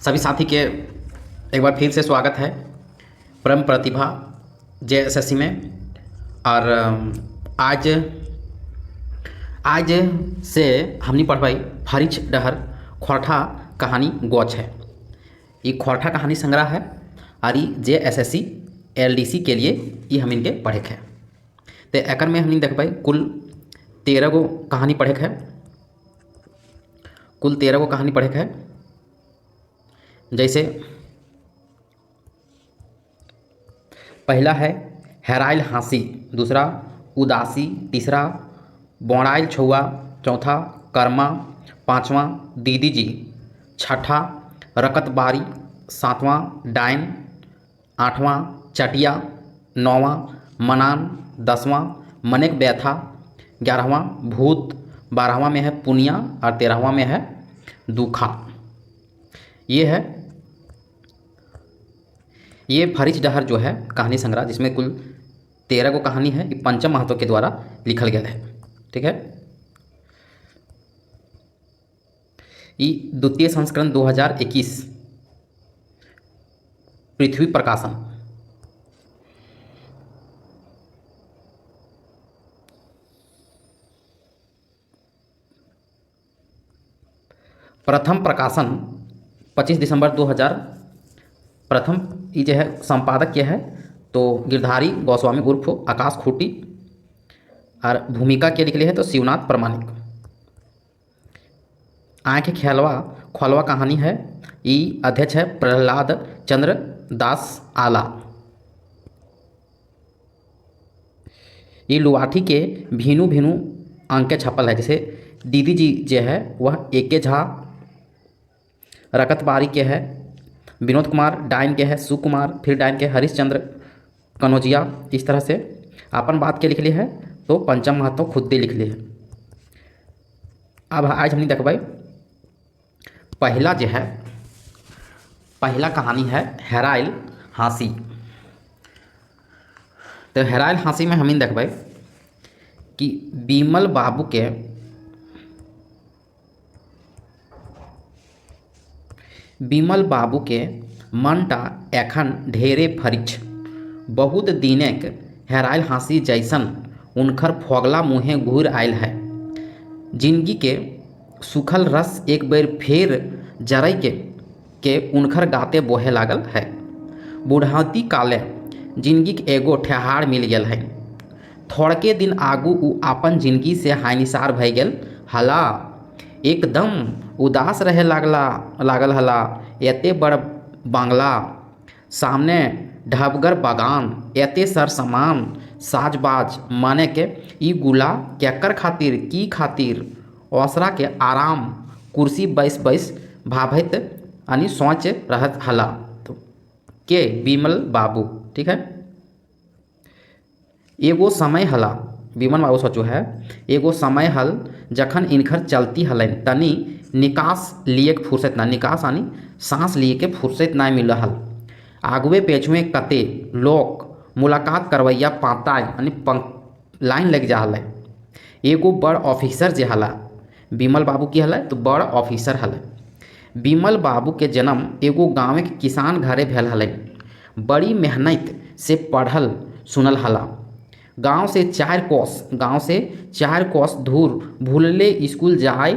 सभी साथी के एक बार फिर से स्वागत है परम प्रतिभा JSSC में। और आज आज से हमने पढ़वाई फरिच डहर खोरठा कहानी गोच है। ये खोरठा कहानी संग्रह है और ये JSSC LDC के लिए ये हम इनके पढ़े है। तो एक में हमने देख पाई कुल 13 गो कहानी पढ़े है। कुल 13 गो कहानी पढ़े है। जैसे पहला है हेराइल हाँसी, दूसरा उदासी, तीसरा बौड़ाइल छुआ, चौथा कर्मा, पांचवा दीदी जी, छठा रकतबारी, सातवां डायन, आठवां चटिया, नौवां मनान, 10वां मनेक व्यथा, 11वां भूत, 12वां में है पुनिया और 13वां में है दुखा। ये फरिच डहर जो है कहानी संग्रह, जिसमें कुल 13 गो कहानी है, ये पंचम महतो के द्वारा लिखल गया है। ठीक है। ये द्वितीय संस्करण 2021 पृथ्वी प्रकाशन। प्रथम प्रकाशन 25 दिसंबर 2000। प्रथम ये जो है संपादक के है तो गिरधारी गोस्वामी उर्फ आकाश खूटी, और भूमिका के लिखले है तो शिवनाथ प्रमाणिक। आँख खेलवा खोलवा कहानी है, ये अध्यक्ष है प्रहलाद चंद्र दास आला। ये लुआठी के भीनू भीनू अंक के छपल है। जैसे दीदी जी जो है वह एके झा रकतबारी के है, विनोद कुमार डायन के है, सुकुमार फिर डायन के हरिश्चंद्र कनौजिया। इस तरह से अपन बात के लिख ली है तो पंचम महतो खुद दे लिख ली है। अब आज हमने देखा पहला जो है, पहला कहानी है हेराइल हाँसी। तो हेराइल हाँसी में हमने देखा कि बीमल बाबू के मनटा एखन ढेरे फरिच, बहुत दिनेक हेराइल हाँसी जैसन उनकर फोगला मुँहे घूर आयल है। जिंदगी के सुखल रस एक बेर फेर जरई के उनकर गाते बोहे लागल है। बुढ़ाती काले जिंदगी के एगो ठेहार मिल गया है। थोड़के दिन आगू उ अपन जिंदगी से हानिसार भय गेल हला। एकदम उदास रहे लागल हला। एते बड़ बांग्ला, सामने ढबगर बागान, एते सर सामान साजबाज, माने के ई गुला केकर खातिर की खातिर ओसरा के आराम कुर्सी बैस भाभत यानी सोच रहत हला। तो के बीमल बाबू। ठीक है। एगो समय हला, बीमल बाबू सोचो है, एगो समय हल जखन इनकर चलती हलन तनी निकास लिए के फुर्सत ना, निकास यानी सांस लिए के फुर्सत ना मिल हल। आगुए पेछुए कते लोग मुलाकात करवैया पाता यानी लाइन लग जा हल। एगो बड़ ऑफिसर जे हला, बीमल बाबू की हल तो बड़ ऑफिसर हल। बीमल बाबू के जन्म एगो गाँव के किसान घरे भेल हल। बड़ी मेहनत से पढ़ल सुनल हला। गाँव से 4 कोस दूर भूलले स्कूल जाए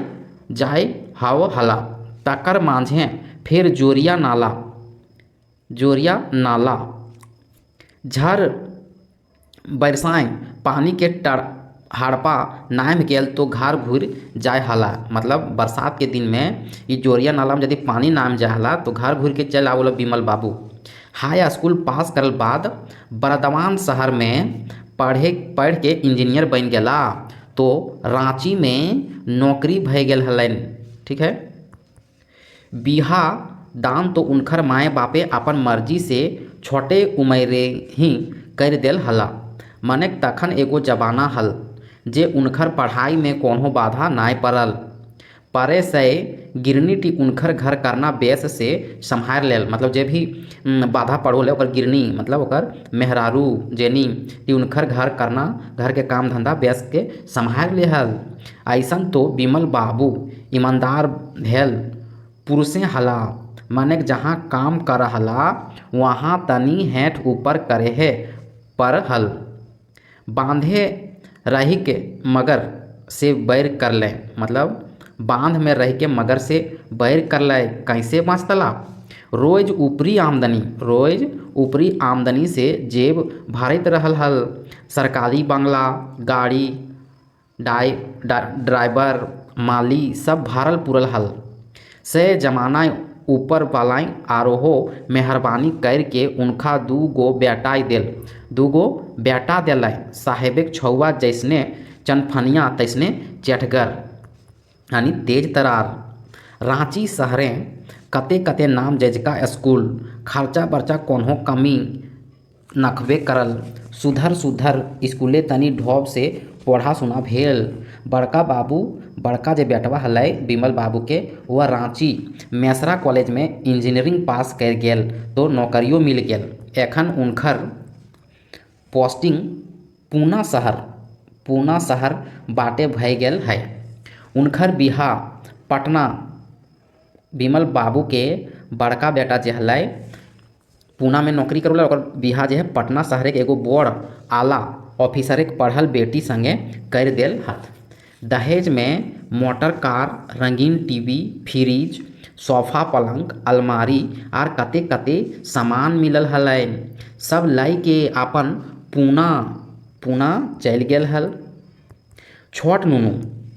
हाव हला। तकर मांझे फिर जोरिया नाला झर बरसाएं पानी के हड़पा नाम गेल तो घर घूर जाए हला। मतलब बरसात के दिन में ये जोरिया नाला में यदि पानी नाम जाए हला तो घर घूर के चल आवल बीमल बाबू। हाई स्कूल पास करल बाद बर्दवान शहर में पढ़ के इंजीनियर बन गया तो रांची में नौकरी भय गेल हलन। ठीक है। बिहा दान तो उनकर माए बापे अपन मर्जी से छोटे उम्रे ही कर देल हला। मने तखन एगो जमाना हल जे उनकर पढ़ाई में कोनो बाधा नाय पड़े से गिरनी टी उनकर घर करना बेस से संभाल लेल। मतलब जे भी बाधा पड़ोले ओकर गिरनी मतलब ओकर मेहरारू जेनी टी उनकर घर करना, घर के काम धंधा बेस के संभाल ले हल। ऐसन तो बीमल बाबू ईमानदार भेल पुरुषे हला। माने जहाँ काम कर हला वहाँ तनी हेठ ऊपर करे है पर हल। बांधे रही के मगर से बैर कर ले, मतलब बांध में रह के मगर से बैर कर ले कैसे बाँचतला। रोज ऊपरी आमदनी से जेब भरत रहल हल। सरकारी बंगला, गाड़ी, ड्राइवर, माली सब भरल पुरल हल। से जमाना ऊपर वालाई आरोहो मेहरबानी करके उनका दूगो बेटा दिल। साहेब छौआ जैसने चनफनिया तैसने चेठगर यानी तेज तरार। रांची शहरे कते कते नाम जजका स्कूल, खर्चा बर्चा कोनो कमी नखबे करल। सुधर स्कूले तनी ढोब से पढ़ा सुना भेल। बड़का जे बेटवा हलै विमल बाबू के वह रांची मेसरा कॉलेज में इंजीनियरिंग पास कर गेल तो नौकरियों मिल गेल। एखन उनकर पोस्टिंग पूना शहर बाटे भय गेल है। उनकर बिहा पटना, विमल बाबू के बड़का बेटा जे हलै पूना में नौकरी करोला, ओकर बिहा जे है पटना शहर के एगो बड़ आला ऑफिसर के पढ़ल बेटी संगे कर देल हथ। दहेज में मोटर कार, रंगीन टीवी, फ्रिज, सोफा, पलंग, अलमारी आर कते कते सामान मिलल हलै। सब लाई के अपन पूना चल गेल हल। छोट नुनू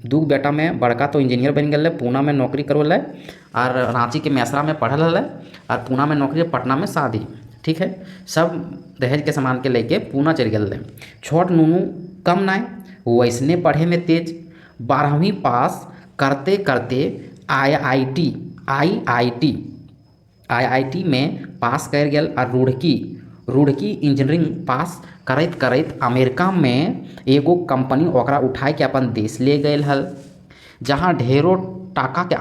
दू बेटा में बड़का तो इंजीनियर बन गए, पूना में नौकरी करवल और रांची के मेसरा में पढ़ल हल और पूना में नौकरी, पटना में शादी। ठीक है, सब दहेज के सामान के लेके पूना चल गए। छोट नुनू कम नाय वैसने पढ़े में तेज। 12वीं पास करते करते आईआईटी में पास कर गेल और रुड़की इंजीनियरिंग पास करत अमेरिका में एगो कंपनी ओकरा उठाए के अपन देश ले गए हल, जहाँ ढेरों टाका के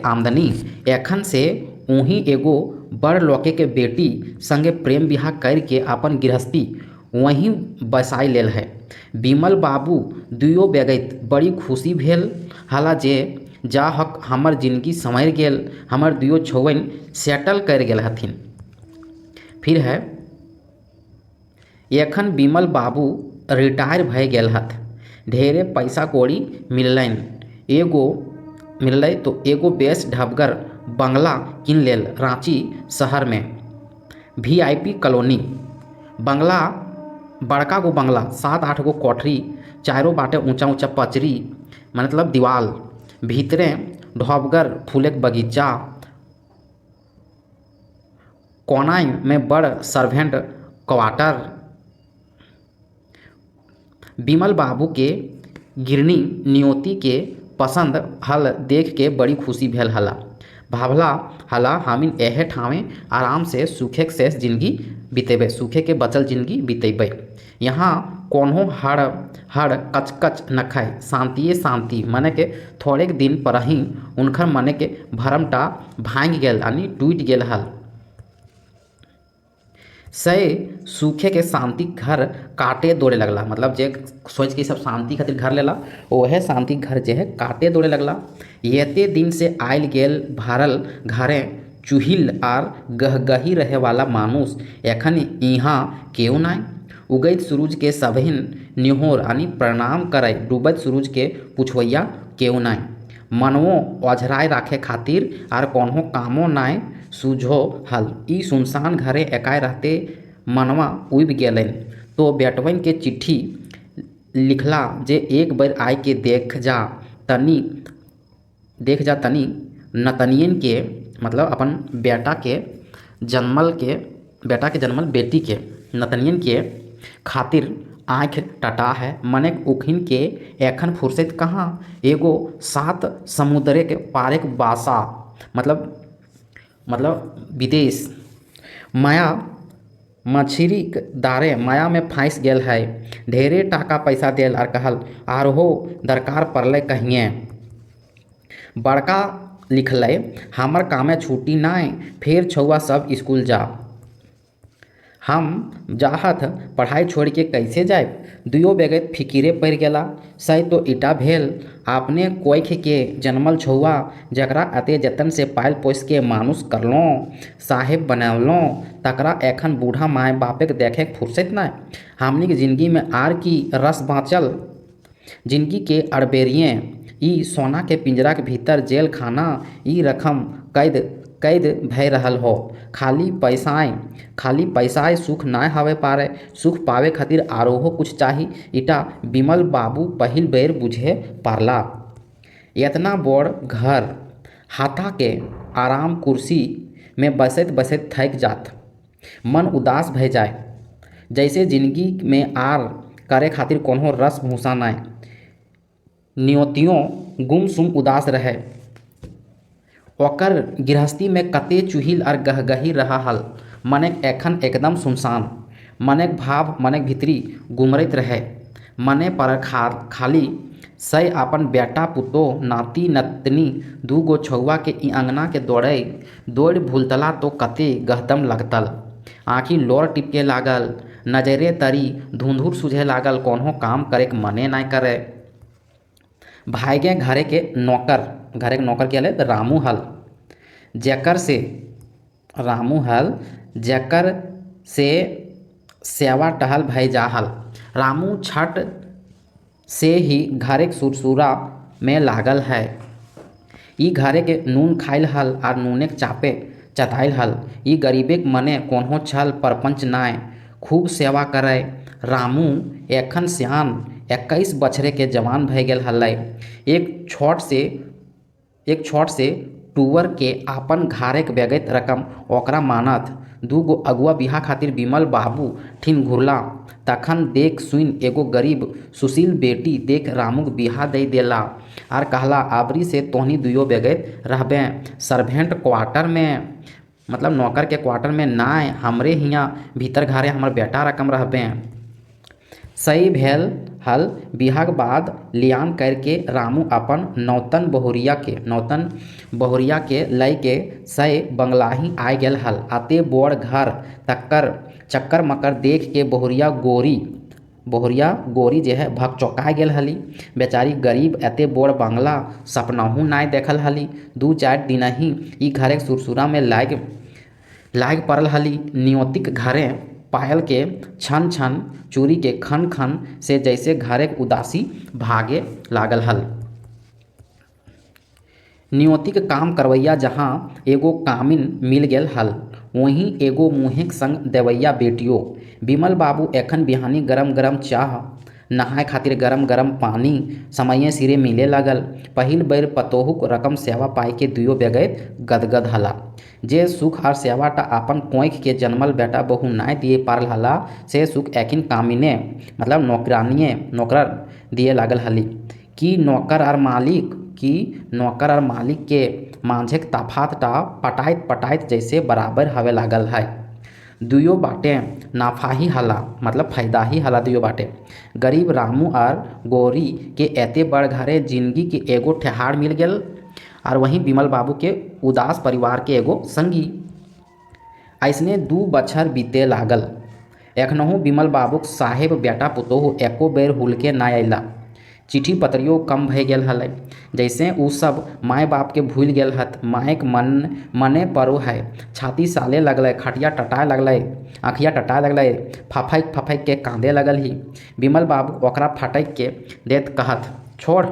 आमदनी। एखन से वहीं एगो बड़ लोके के बेटी संगे प्रेम विवाह करके अपन गृहस्थी वहीं बसाई लेल है। विमल बाबू दुइयो बेगैत बड़ी खुशी भेल हला जे जा हक हमर जिंदगी संवर गेल, हमर दुइयो छौवन सेटल कर गेल हथिन। फिर है एखन विमल बाबू रिटायर भय गेल हथ, ढेरे पैसा कौड़ी मिललै तो एगो बेस ढबगर बंगला किन लेल रांची शहर में VIP कॉलोनी। बंगला बड़का गो बंगला 7-8 गो कोठरी, चारों बाटे ऊंचा पचरी मतलब दीवाल, भीतरे ढबगर फूलक बगीचा, कोनाई में बड़ सर्वेंट क्वार्टर। विमल बाबू के गिरनी नियोती के पसंद हल देख के बड़ी खुशी भेल हला। भावला हला हमिन एहे ठावे आराम से सुखे के शेष जिंदगी बितेबे, सुखे के बचल जिंदगी बितेबे। यहाँ कोनो हड़ कच न खाए, शांति मने के थोड़े दिन पर ही उनकर मने के भरमटा भांग गेल यानी टूट गेल हल। से सूखे के शांति घर काटे दौड़े लगला, मतलब जे सोच के सब शांति खातिर घर लेला वह शांति घर जे है काटे दौड़े लगला। येते दिन से आयल गेल भरल घरे चूहिल आर गहगही रहे वाला मानुष एखन यहाँ केहू नाय। उगैत सूरज के सभिन निहोर यानी प्रणाम करे, डूबत सूरज के पुछवैया केहू नाय। मनवो ओझराय राखे खातिर आर कोनो कामो नाय सूझो हल। ई सुनसान घरे एकाय रहते मनवा उब गेलन तो बेटवन के चिट्ठी लिखला जे एक बार आय के देख जा तनी नतनियन के, मतलब अपन बेटा के जन्मल बेटी के नतनियन के खातिर आँख टटा है। मने उखिन के एखन फुर्सत कहाँ, एगो 7 समुद्र के पारेक बासा मतलब विदेश माया मछरी दारे माया में फंस गेल है। ढेरे टाका पैसा देल और कहल आरहो दरकार पड़ले कहिए। बड़का लिखले हमर कामे छुट्टी नाय, फिर छुआ सब स्कूल जा। हम जाहत पढ़ाई छोड़ के कैसे जाए। दुयो बेगत फिकिरे पड़ गेला। सही तो ईटा भेल आपने कोख के जन्मल छुआ जकरा अते जतन से पाल पोस के मानुस करलों साहेब बनवलों तकरा एखन बूढ़ा माए बापे के देखे के फुर्सत न। हमनी के जिंदगी में आर की रस बाँचल। जिंदगी के अड़बेरिए ई सोना के पिंजरा के भीतर जेल खाना ई रकम कैद कैद भय रहल हो। खाली पैसाए सुख ना हवे पारे। सुख पावे खातिर आरोहो कुछ चाही। इटा बिमल बाबू पहिल बेर बुझे पारला। इतना बड़ घर हाथा के आराम कुर्सी में बसत बसत थक जात मन उदास भय जाए। जैसे जिंदगी में आर करे खातिर कोनो रस भूसा नाय। नियतियों गुमसुम उदास रहे। ओकर गृहस्थी में कते चुहिल और गहगही रहा हल। मनेक एखन एकदम सुनसान। मनेक भाव मनेक भीतरी गुमरत रहे। मने पर खाली सै अपन बेटा पुतो नाती नतनी दूगो छौआ के ई अंगना के दौड़ भूलतला तो कते गहदम लगतल। आँखी लोर टिपके लागल। नजरे तरी धुंधुर सूझे लागल। कोनो काम करे के मने नाय करे। भागे घरे के नौकर के हले रामू हल जेकर से सेवा टहल भय जा हल। रामू छठ से ही घरे के सुरसुरा में लागल है। ई घरे के नून खाइल हल और नूने के चापे चताइल हल। ई गरीबे के मने कोनो छल परपंच नाय खूब सेवा करे। रामू एखन सियान 21 बछरे के जवान भय गेल हलै। एक छोट से टूवर के आपन घारे के बेगैत रकम ओकरा मानत। दूगो अगुआ बिहा खातिर बिमल बाबू ठिन घुरला। तखन देख सुन एगो गरीब सुशील बेटी देख रामू के बिहा दे देला और कहला आबरी से तोहनी दुयो बेगैत रहबे सर्वेंट क्वार्टर में मतलब नौकर के क्वार्टर में नाय हमरे हियाँ भीतर घरे हमर बेटा रकम रहबे। सही भेल हल। बिहाक बाद लियान करके रामू अपन नौतन बहुरिया के लय के सै बंगलाही आ गेल हल। आते बोड़ घर चक्कर मकर देख के बहुरिया गोरी जे है भकचौका गेल हली। बेचारी गरीब एते बोड़ बंगला सपनाहू नाय देखल हली। 2-4 दिन ही ई घरे सुरसुरा में लाग पड़ल हली। नियतिक घरे पायल के छन छन चूड़ी के खन खन से जैसे घरे के उदासी भागे लागल हल। नियतिक काम करवैया जहाँ एगो कामिन मिल गेल हल वहीं एगो मुँहे के संग देवैया बेटियो। बिमल बाबू एखन बिहानी गरम गरम चाह नहाय खातिर गरम गरम पानी समये सिरे मिले लागल। पहिल बेर पतोहुक रकम सेवा पाई के दुयो बेगैत गदगद हला। जे सुख और सेवाटा अपन कोख के जन्मल बेटा बहू नाय दिए पारल हला से सुख एखिन कामिने मतलब नौकर दिए लागल हली। कि नौकर और मालिक के माझे के तफात टा पटाइत जैसे बराबर हवे लागल है। दुयो बाटे नाफा ही हला मतलब फायदा ही हला दुयो बाटे। गरीब रामू और गौरी के एते बड़ घरे जिंदगी के एगो ठेहार मिल गेल और वहीं बिमल बाबू के उदास परिवार के एगो संगी। ऐसने 2 बछर बीते लागल। एखनहु बिमल बाबूक साहेब बेटा पुतोहु एको बेर हुलके ना अयला। चिट्ठी पत्रियो कम भय गेल हलै। जैसे उ सब माय बाप के भूल गेल हत। मायक मने परो है। छाती साले लगलै। खटिया टटाए लगलै। आँखिया टटाए लगलै। फफैक के कांदे लगल ही। बिमल बाबू ओकरा फटक के देत कहत छोड़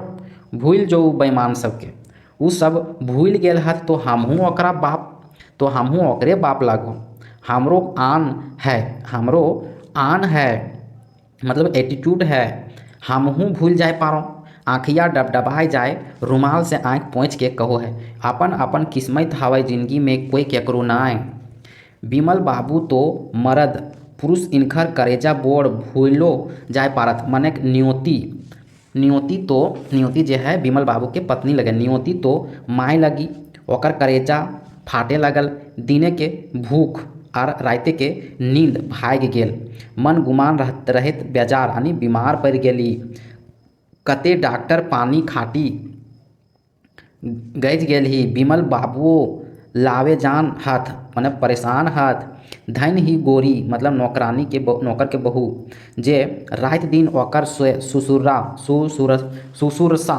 भूल जो बेईमान सबके। उ सब भूल गेल हत तो हमहू ओकरे बाप लागो। हमरो आन है मतलब एटीट्यूड है। हमहू भूल जाए पारो। आँखिया डबडबाए जाए। रुमाल से आँख पोंछ के कहो है अपन किस्मत हवै जिंदगी में कोई केकरो नाय। बिमल बाबू तो मर्द पुरुष इनकर करेजा बोड़ भूलो जाए पारत। मने नियति जे है बिमल बाबू के पत्नी लगे। नियति तो माय लगी ओकर करेजा फाटे लगल। दिने के भूख और राते के नींद भाग गेल। मन गुमान रहत बेजार यानी बीमार पड़ गेली। कते डॉक्टर पानी खाटी गज गेल ही। बिमल बाबुओ लावे जान हाथ माने परेशान हाथ। धन ही गोरी मतलब नौकरानी के नौकर के बहू जे रात दिन ओकर सुसुरसा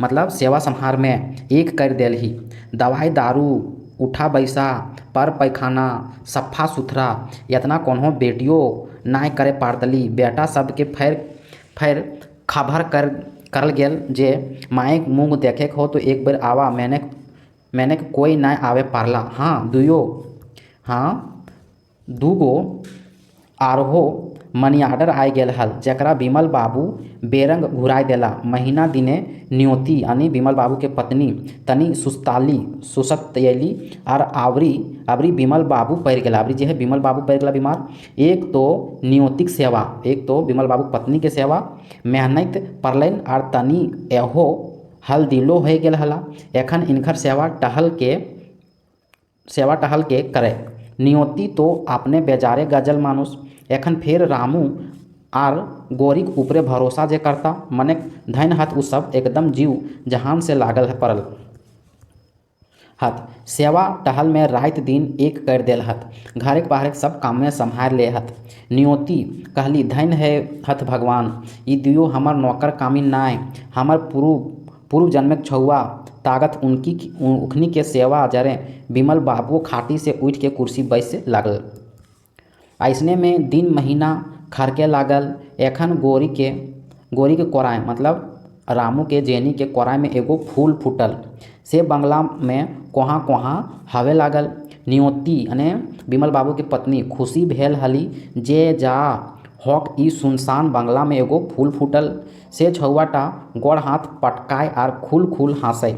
मतलब सेवा संहार में एक कर देल ही। दवाई दारू उठा बैसा पर पैखाना सफा सुथरा इतना कोनो बेटियों नाय करे पारतली। बेटा सबके फैर फैर खबर करल गेल जे माए मुँह देखे हो तो एक बार आवा। मैंने कोई ना आवे पारला। हाँ दूगो आरहो मनी आर्डर आए गेल हल जकरा बिमल बाबू बेरंग घुराई देला। महीना दिने न्योती यानी बिमल बाबू के पत्नी तनी सुसतैली और आवरी बिमल बाबू पड़ गेला। आवरी जे है बिमल बाबू पड़ गेला बीमार। एक तो नियोतिक सेवा एक तो बिमल बाबू पत्नी के सेवा मेहनत पड़लन और तनी एहो हल दिलो हो गेल हला। एखन इनकर सेवा टहल के करे। नियोती तो अपने बेजारे गजल मानुस। एखन फिर रामू आर गोरीक ऊपरे भरोसा जे करता मने धन हाथ उ सब एकदम जीव जहान से लागल है पड़ल हत। सेवा टहल में रात दिन एक कर देल हत। घरे बाहर सब काम में संभाल ले हत। नियोती कहली धन है हथ भगवान ई दियो हमर नौकर कामी नाय हमर पूर्व जन्मक छुआ ताकत उखनी के सेवा जरे। बिमल बाबू खाटी से उठ के कुर्सी बैसे लागल। ऐसने में दिन महीना खरके लागल। एखन गोरी के कोराय मतलब रामू के जेनी के कोराय में एगो फूल फूटल से बंगला में कोहा कोहा हवे लागल। नियोती यानी बिमल बाबू के पत्नी खुशी भेल हली जे जा हॉक ई सुनसान बंगला में एगो फूल फूटल से छुआटा गोड़ हाथ पटकाए आर खुल हंसे।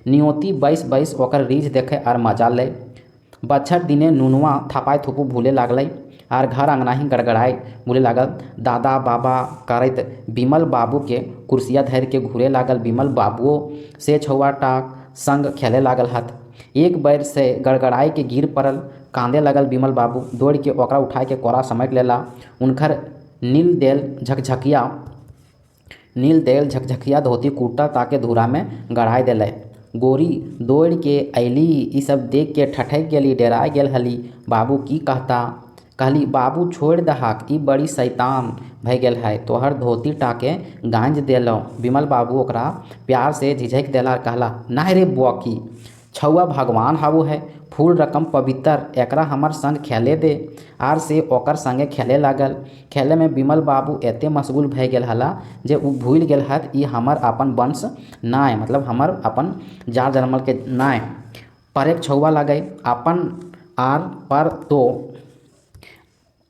नियोती बैस ओकर रीझ देखे आर मजा ले। बच्छर दिने नुनवा थपाई थुपू भूले लागल आर घर अंगना ही गड़गड़ाए बोले लागल। दादा बाबा करत बिमल बाबू के कुर्सिया धर के घूरे लागल। बिमल बाबुओ से छुआटा संग खेले लागल हत। एक बैर से गड़गड़ाए के गिर पड़ल कांदे लगल। बिमल बाबू दौड़ के ओकरा उठाए के कोरा समेट लेला। उनकर नील देल झकझकिया धोती कुर्ता ताके धूरा में गड़ाई देले। गोरी दौड़ के अली ई सब देख के ठठक गेली डरा गेल हली। बाबू की कहली बाबू छोड़ दहाक ई बड़ी शैतान भय गेल है तोहर धोती टाके गांज देलो। बिमल बाबू ओकरा प्यार से झिझक देला कहला ना रे बुआकी छुआ भगवान हाउ है फूल रकम पवित्र एकरा हमर संग खेले दे। आर से ओकर संगे खेले लागल। खेले में बिमल बाबू एते मशगूल भय गेल हला जे उ भूल गेल हत ई हमर अपन वंश नाय मतलब हमर अपन जार जन्मल के नाय। पर एक छुआ लगे अपन आर पर तो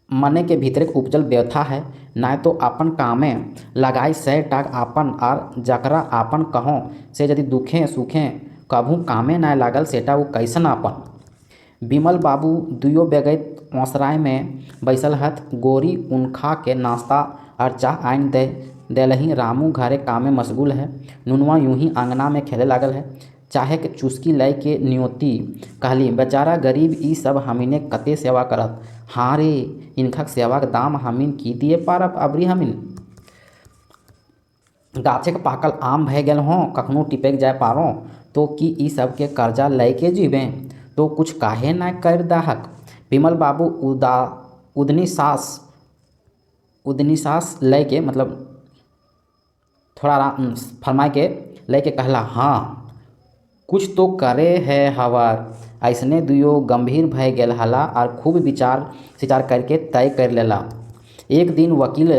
मने के भीतर उपजल व्यथा है ना तो अपन कामे लगाई सै टाक आपन आर जकरा आपन कहो से यदि दुखे सुखे कभू कामे ना लागल सेटा वो कैसन आपन। बिमल बाबू दुयो बेगैत ओसराय में बैसल हत। गोरी उनखा के नाश्ता और चाह आइन देलही। रामू घरे काम में मशगूल है। नुनवा यूं ही आंगना में खेले लागल है। चाहे के चुस्की लय के नियोती कहली बेचारा गरीब ई सब हमीने कते सेवा करत। हाँ रे इनका सेवा के दाम हमीन की दिए पारब अबरी हमीन गाछे के पाकल आम भय गेल हों कखनो टिपक जाए पारो तो कि ई सब के कर्जा लय के जीवे तो कुछ काहे ना कर दाहक। बिमल बाबू उदनी सांस लय के मतलब थोड़ा फरमाए के लय के कहला हाँ कुछ तो करे है हवर। ऐसने दुयो गंभीर भय गेल हला और खूब विचार करके तय कर लेला। एक दिन वकील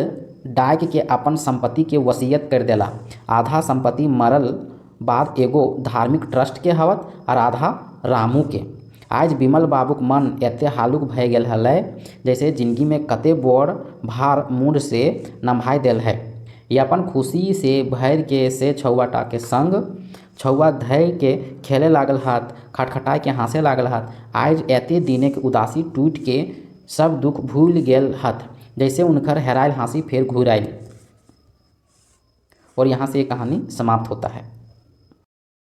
डाक के अपन संपत्ति के वसीयत कर देला। आधा संपत्ति मरल बाद एगो धार्मिक ट्रस्ट के हवत और आधा रामू के। आज बिमल बाबूक मन एते हालुक भय गेल हलै जैसे जिंदगी में कते बड़ भार मुंड से नभाय देल है। ये अपन खुशी से भर के से छुआटा के संग छुआ धय के खेले लागल हाथ खटखटाए के हंसे लागल हाथ। आज एते दिने के उदासी टूट के सब दुख भूल गेल हाथ जैसे उनकर हेरायल हंसी फिर घूर आयल। और यहाँ से ये कहानी समाप्त होता है।